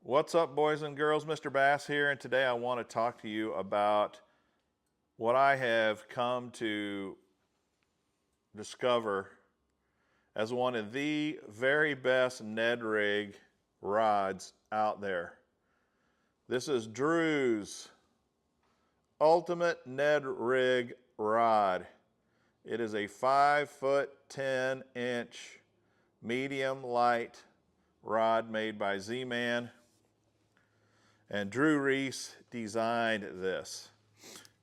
What's up, boys and girls? Mr. Bass here, and today I want to talk to you about what I have come to discover as one of the very best Ned rig rods out there. This is Drew's Ultimate Ned Rig rod. It is a 5'10" medium light rod made by Z-Man. And Drew Reese designed this.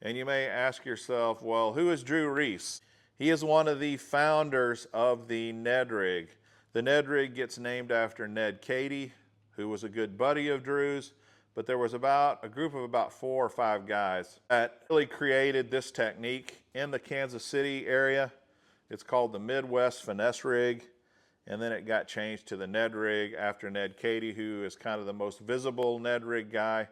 And you may ask yourself, well, who is Drew Reese? He is one of the founders of the Ned rig. The Ned rig gets named after Ned Cady, who was a good buddy of Drew's, but there was about a group of about 4 or 5 guys that really created this technique in the Kansas City area. It's called the Midwest Finesse rig. And then it got changed to the Ned rig after Ned Cady, who is kind of the most visible Ned rig guy.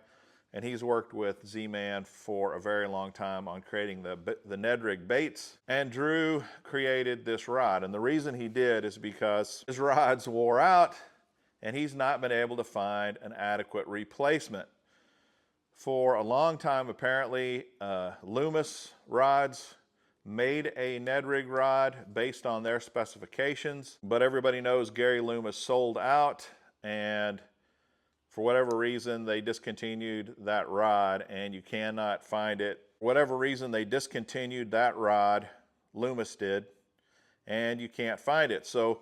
And he's worked with Z-Man for a very long time on creating the Ned rig baits. And Drew created this rod. And the reason he did is because his rods wore out and he's not been able to find an adequate replacement. For a long time, apparently, Loomis rods made a Ned rig rod based on their specifications, but everybody knows Gary Loomis sold out, and for whatever reason they discontinued that rod and you cannot find it. For whatever reason they discontinued that rod, Loomis did, and you can't find it. So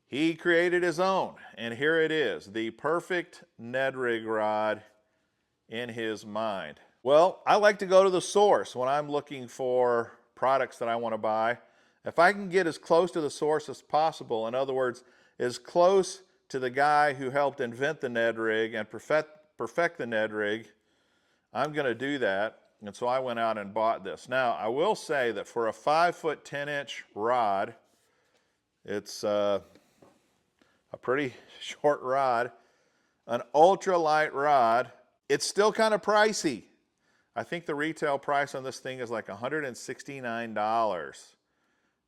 he created his own, and here it is, the perfect Ned rig rod in his mind. Well, I like to go to the source when I'm looking for products that I want to buy. If I can get as close to the source as possible, in other words, as close to the guy who helped invent the Ned rig and perfect the Ned rig, I'm going to do that. And so I went out and bought this. Now, I will say that for a 5'10" rod, it's a pretty short rod, an ultralight rod. It's still kind of pricey. I think the retail price on this thing is like $169,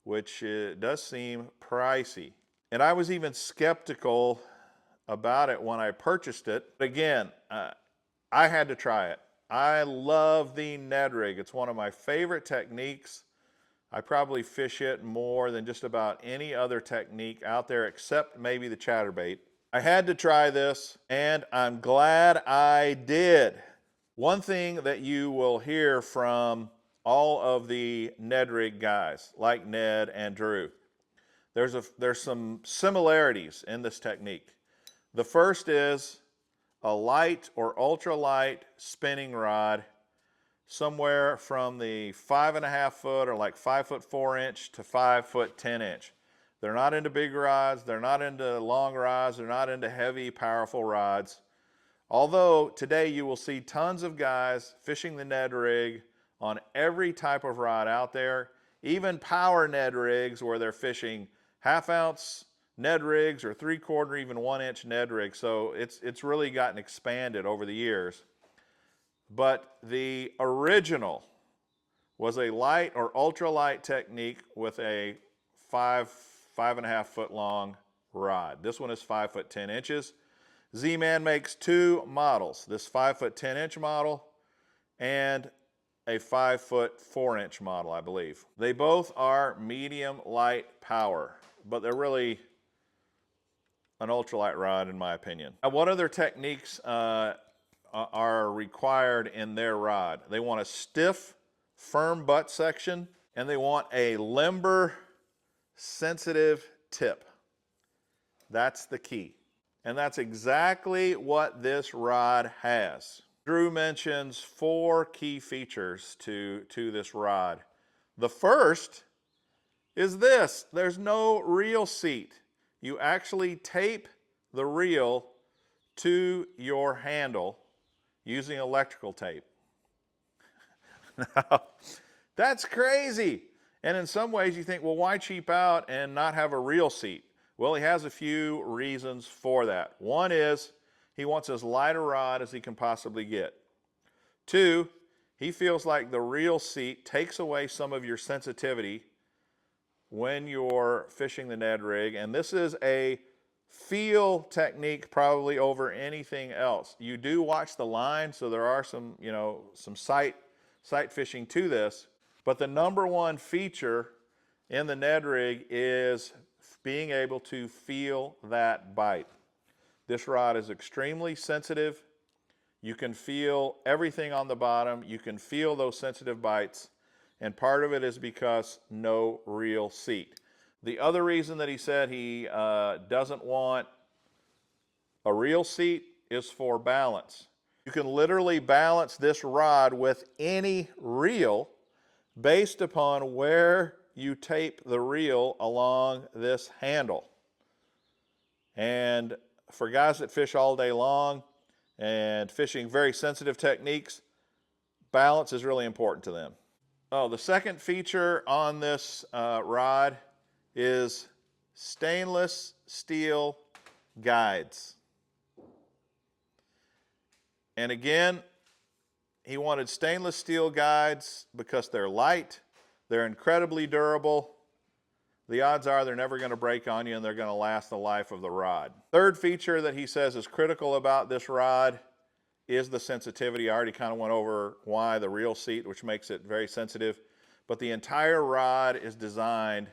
which does seem pricey. And I was even skeptical about it when I purchased it. But again, I had to try it. I love the Ned rig. It's one of my favorite techniques. I probably fish it more than just about any other technique out there except maybe the chatterbait. I had to try this, and I'm glad I did. One thing that you will hear from all of the Ned rig guys, like Ned and Drew, there's some similarities in this technique. The first is a light or ultralight spinning rod, somewhere from the 5.5 foot or like 5'4" to 5'10". They're not into big rods, they're not into long rods, they're not into heavy, powerful rods. Although today you will see tons of guys fishing the Ned rig on every type of rod out there, even power Ned rigs where they're fishing 1/2 ounce Ned rigs or 3/4, even 1 inch Ned rigs. So it's really gotten expanded over the years. But the original was a light or ultralight technique with a 5.5 foot long rod. This one is 5'10". Z-Man makes 2 models, this 5'10" model and a 5'4" model, I believe. They both are medium light power, but they're really an ultralight rod in my opinion. Now, what other techniques are required in their rod? They want a stiff, firm butt section, and they want a limber, sensitive tip. That's the key. And that's exactly what this rod has. Drew mentions 4 key features to this rod. The first is this: there's no reel seat. You actually tape the reel to your handle using electrical tape. Now, that's crazy. And in some ways you think, well, why cheap out and not have a reel seat? Well, he has a few reasons for that. One is he wants as light a rod as he can possibly get. 2, he feels like the reel seat takes away some of your sensitivity when you're fishing the Ned rig. And this is a feel technique probably over anything else. You do watch the line, so there are some, some sight fishing to this, but the number one feature in the Ned rig is being able to feel that bite. This rod is extremely sensitive. You can feel everything on the bottom. You can feel those sensitive bites, and part of it is because no reel seat. The other reason that he said he doesn't want a reel seat is for balance. You can literally balance this rod with any reel based upon where you tape the reel along this handle. And for guys that fish all day long and fishing very sensitive techniques, balance is really important to them. Oh, the second feature on this rod is stainless steel guides. And again, he wanted stainless steel guides because they're light, they're incredibly durable. The odds are they're never going to break on you, and they're going to last the life of the rod. Third feature that he says is critical about this rod is the sensitivity. I already kind of went over why the reel seat, which makes it very sensitive. But the entire rod is designed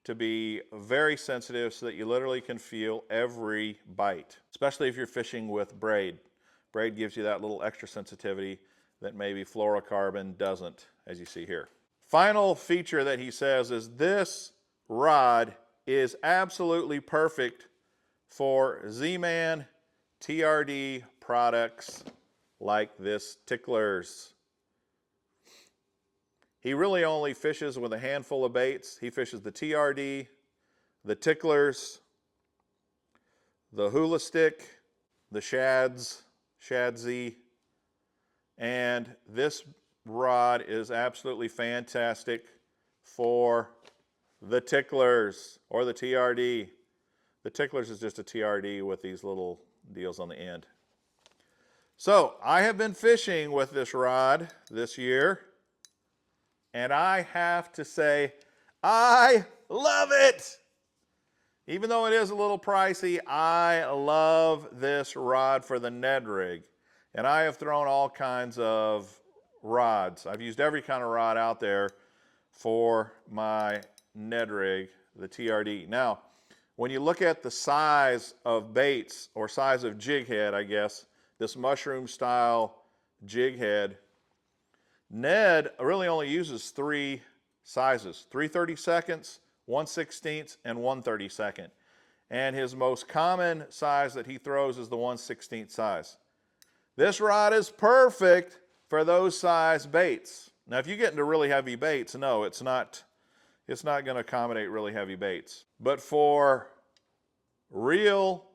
to be very sensitive so that you literally can feel every bite, especially if you're fishing with braid. Braid gives you that little extra sensitivity that maybe fluorocarbon doesn't, as you see here. Final feature that he says is this rod is absolutely perfect for Z-Man TRD products like this Ticklers. He really only fishes with a handful of baits. He fishes the TRD, the Ticklers, the Hula Stick, the Shads, Shad Z, and this rod is absolutely fantastic for the Ticklers or the TRD. The Ticklers is just a TRD with these little deals on the end. So I have been fishing with this rod this year, and I have to say, I love it. Even though it is a little pricey, I love this rod for the Ned rig. And I have thrown all kinds of rods. I've used every kind of rod out there for my Ned rig, the TRD. Now, when you look at the size of baits, or size of jig head, I guess, this mushroom style jig head, Ned really only uses three sizes: 3/32, 1/16, and 1/32. And his most common size that he throws is the 1/16 size. This rod is perfect for those size baits. Now, if you get into really heavy baits, no, it's not going to accommodate really heavy baits. But for real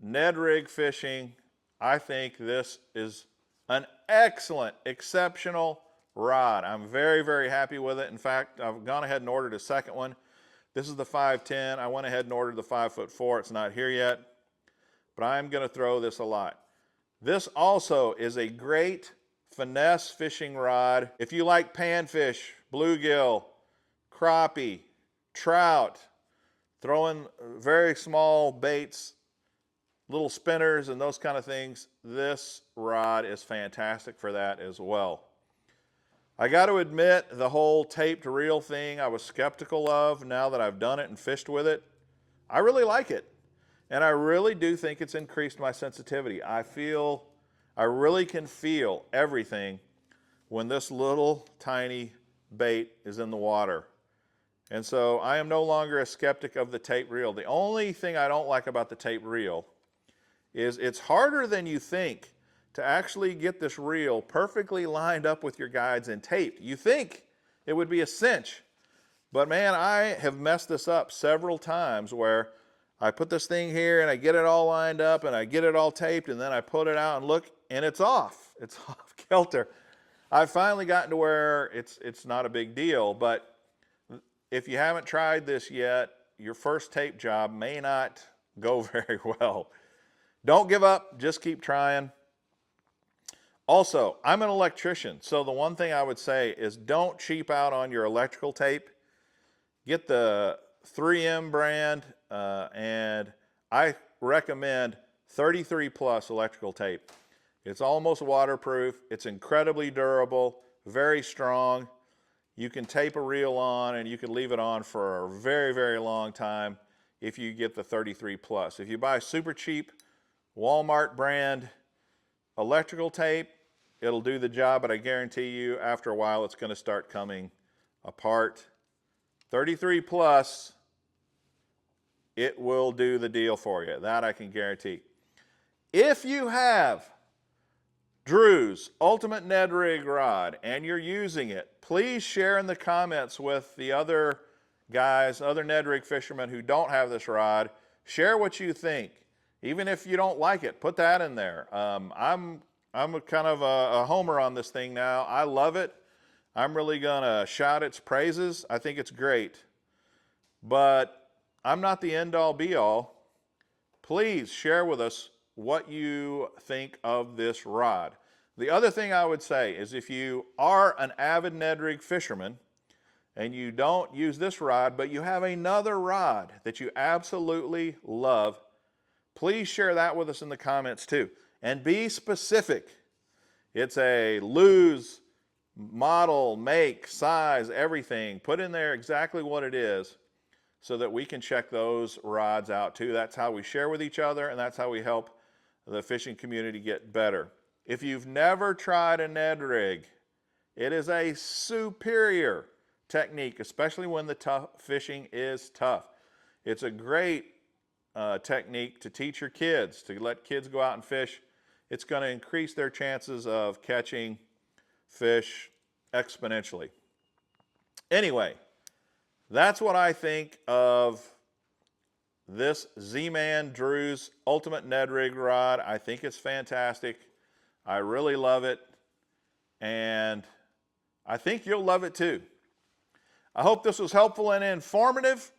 Ned rig fishing, I think this is an excellent, exceptional rod. I'm very, very happy with it. In fact, I've gone ahead and ordered a second one. This is the 510. I went ahead and ordered the 5'4". It's not here yet, but I'm going to throw this a lot. This also is a great finesse fishing rod. If you like panfish, bluegill, crappie, trout, throwing very small baits, little spinners and those kind of things, this rod is fantastic for that as well. I got to admit, the whole taped reel thing I was skeptical of. Now that I've done it and fished with it, I really like it. And I really do think it's increased my sensitivity. I really can feel everything when this little tiny bait is in the water. And so I am no longer a skeptic of the tape reel. The only thing I don't like about the tape reel is it's harder than you think to actually get this reel perfectly lined up with your guides and taped. You think it would be a cinch, but man, I have messed this up several times where I put this thing here and I get it all lined up and I get it all taped, and then I put it out and look, and it's off. It's off kilter. I've finally gotten to where it's not a big deal, but if you haven't tried this yet, your first tape job may not go very well. Don't give up, just keep trying. Also, I'm an electrician, so the one thing I would say is don't cheap out on your electrical tape. Get the 3M brand, and I recommend 33 plus electrical tape. It's almost waterproof. It's incredibly durable, very strong. You can tape a reel on and you can leave it on for a very, very long time if you get the 33 plus. If you buy super cheap Walmart brand electrical tape, it'll do the job, but I guarantee you after a while it's going to start coming apart. 33 plus, it will do the deal for you. That I can guarantee. If you have Drew's Ultimate Ned Rig rod and you're using it, please share in the comments with the other guys, other Ned Rig fishermen who don't have this rod. Share what you think. Even if you don't like it, put that in there. I'm kind of a homer on this thing now. I love it. I'm really gonna shout its praises. I think it's great. But I'm not the end all be all. Please share with us what you think of this rod. The other thing I would say is if you are an avid Ned Rig fisherman and you don't use this rod, but you have another rod that you absolutely love, please share that with us in the comments too. And be specific. It's a Lew's model, make, size, everything. Put in there exactly what it is so that we can check those rods out too. That's how we share with each other, and that's how we help the fishing community get better. If you've never tried a Ned Rig, it is a superior technique, especially when the tough fishing is tough. It's a great technique to teach your kids, to let kids go out and fish. It's going to increase their chances of catching fish exponentially. Anyway, that's what I think of this Z-Man Drew's Ultimate Ned Rig rod. I think it's fantastic. I really love it, and I think you'll love it too. I hope this was helpful and informative.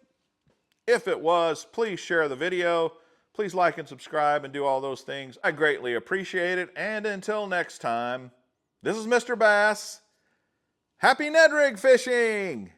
If it was, please share the video. Please like and subscribe and do all those things. I greatly appreciate it. And until next time, this is Mr. Bass. Happy Ned Rig fishing!